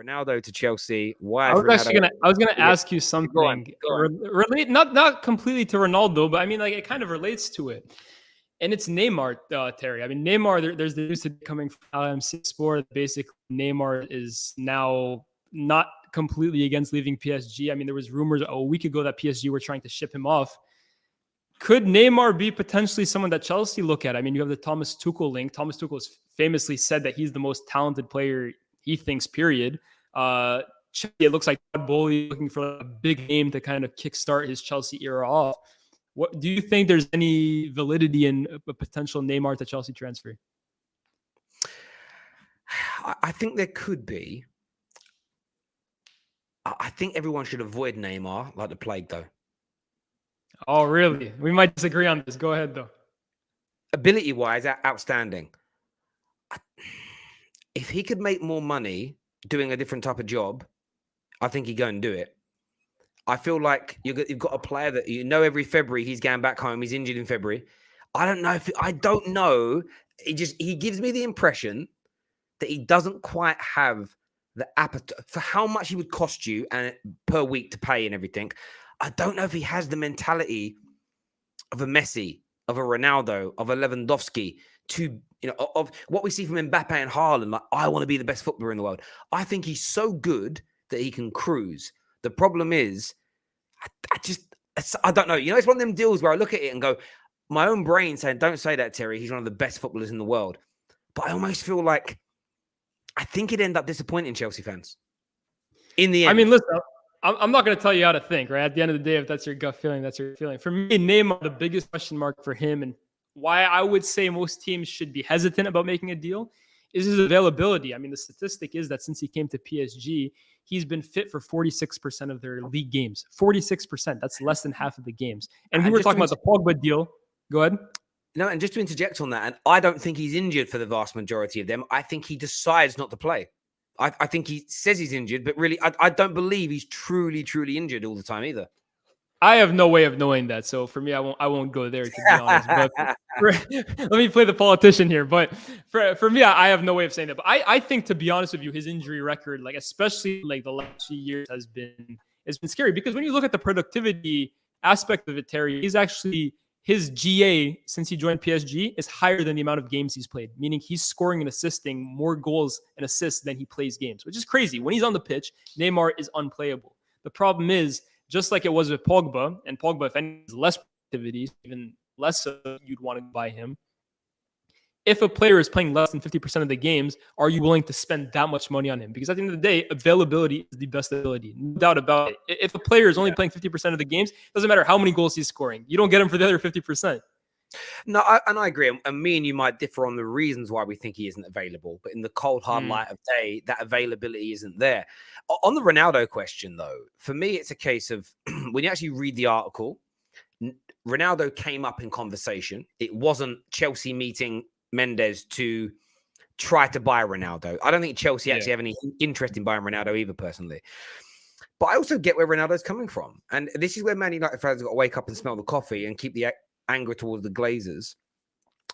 Ronaldo to Chelsea. Why I is was Ronaldo? actually gonna ask you Go on. something relate not completely to Ronaldo, but I mean like it kind of relates to it. And it's Neymar, Terry. I mean, Neymar, there's the news coming from LMC Sport. Basically, Neymar is now not completely against leaving PSG. I mean, there was rumors a week ago that PSG were trying to ship him off. Could Neymar be potentially someone that Chelsea look at? I mean, you have the Thomas Tuchel link. Thomas Tuchel has famously said that he's the most talented player he thinks, period. It looks like Todd Bowley looking for a big name to kind of kickstart his Chelsea era off. What do you think? There's any validity in a potential Neymar to Chelsea transfer? I think there could be. I think everyone should avoid Neymar like the plague, though. Oh, really? We might disagree on this. Go ahead, though. Ability-wise, outstanding. If he could make more money doing a different type of job, I think he'd go and do it. I feel like you've got a player that every February he's going back home. He's injured in February. I don't know. He gives me the impression that he doesn't quite have the appetite for how much he would cost you and per week to pay and everything. I don't know if he has the mentality of a Messi, of a Ronaldo, of a Lewandowski, of what we see from Mbappe and Haaland. Like, I want to be the best footballer in the world. I think he's so good that he can cruise. The problem is, I don't know. It's one of them deals where I look at it and go, my own brain saying, don't say that, Terry. He's one of the best footballers in the world. But I almost feel like I think he'd end up disappointing Chelsea fans in the end. I mean, listen, I'm not going to tell you how to think, right? At the end of the day, if that's your gut feeling, that's your feeling. For me, Neymar, the biggest question mark for him and why I would say most teams should be hesitant about making a deal is his availability. I mean, the statistic is that since he came to PSG, he's been fit for 46% of their league games. 46%. That's less than half of the games. And we were talking about the Pogba deal. Go ahead. No, and just to interject on that, and I don't think he's injured for the vast majority of them. I think he decides not to play. I think he says he's injured, but really, I don't believe he's truly, truly injured all the time either. I have no way of knowing that. So for me, I won't go there, to be honest. But let me play the politician here. But for me, I have no way of saying that. But I think, to be honest with you, his injury record, like especially like the last few years, has been scary. Because when you look at the productivity aspect of it, Terry, his GA since he joined PSG is higher than the amount of games he's played, meaning he's scoring and assisting more goals and assists than he plays games, which is crazy. When he's on the pitch, Neymar is unplayable. The problem is, just like it was with Pogba, and Pogba, if any, has less activities, even less so you'd want to buy him. If a player is playing less than 50% of the games, are you willing to spend that much money on him? Because at the end of the day, availability is the best ability. No doubt about it. If a player is only playing 50% of the games, it doesn't matter how many goals he's scoring. You don't get him for the other 50%. No, and I agree. And me and you might differ on the reasons why we think he isn't available. But in the cold, hard light of day, that availability isn't there. On the Ronaldo question, though, for me, it's a case of when you actually read the article, Ronaldo came up in conversation. It wasn't Chelsea meeting Mendes to try to buy Ronaldo. I don't think Chelsea actually have any interest in buying Ronaldo either, personally. But I also get where Ronaldo's coming from. And this is where Man United fans have got to wake up and smell the coffee and keep the anger towards the Glazers.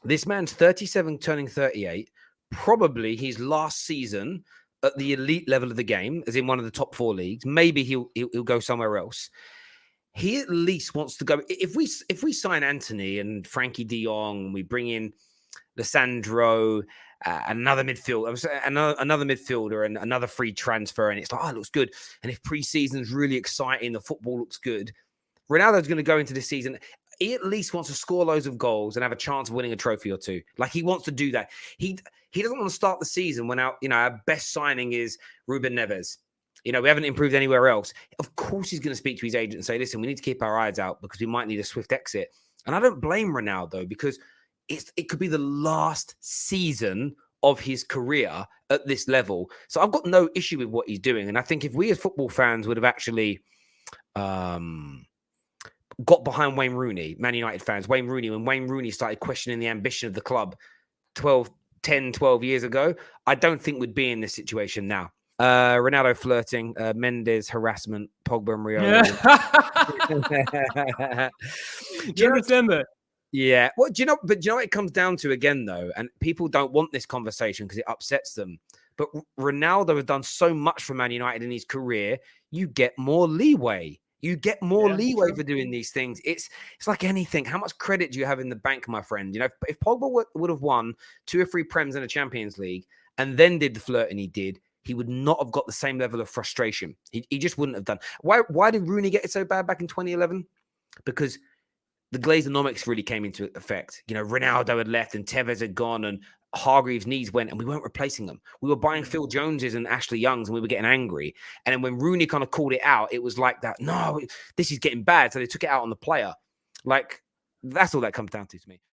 This man's 37, turning 38. Probably his last season at the elite level of the game, as in one of the top 4 leagues. Maybe he'll go somewhere else. He at least wants to go. If we sign Anthony and Frankie de Jong, we bring in Lissandro, another midfielder and another free transfer, and it's like, oh, it looks good. And if pre-season's really exciting, the football looks good, Ronaldo's going to go into this season. He at least wants to score loads of goals and have a chance of winning a trophy or two. Like, he wants to do that. He doesn't want to start the season when our best signing is Ruben Neves. We haven't improved anywhere else. Of course, he's going to speak to his agent and say, listen, we need to keep our eyes out because we might need a swift exit. And I don't blame Ronaldo, because it could be the last season of his career at this level. So I've got no issue with what he's doing. And I think if we as football fans would have actually got behind Wayne Rooney, Man United fans, when Wayne Rooney started questioning the ambition of the club 12 years ago, I don't think we'd be in this situation now. Ronaldo flirting, Mendes harassment, Pogba and Rio. Do you understand that? Yeah. Well, do you know what it comes down to again, though? And people don't want this conversation because it upsets them. But Ronaldo has done so much for Man United in his career. You get more leeway. You get more Yeah, leeway true. for doing these things. It's like anything. How much credit do you have in the bank, my friend? You know, if Pogba would have won 2 or 3 Prems in a Champions League and then did the flirting he did, he would not have got the same level of frustration. He just wouldn't have done. Why did Rooney get it so bad back in 2011? Because the Glazenomics really came into effect. You know, Ronaldo had left and Tevez had gone and Hargreaves' knees went and we weren't replacing them. We were buying Phil Joneses and Ashley Youngs and we were getting angry. And then when Rooney kind of called it out, it was like that, no, this is getting bad. So they took it out on the player. Like, that's all that comes down to me.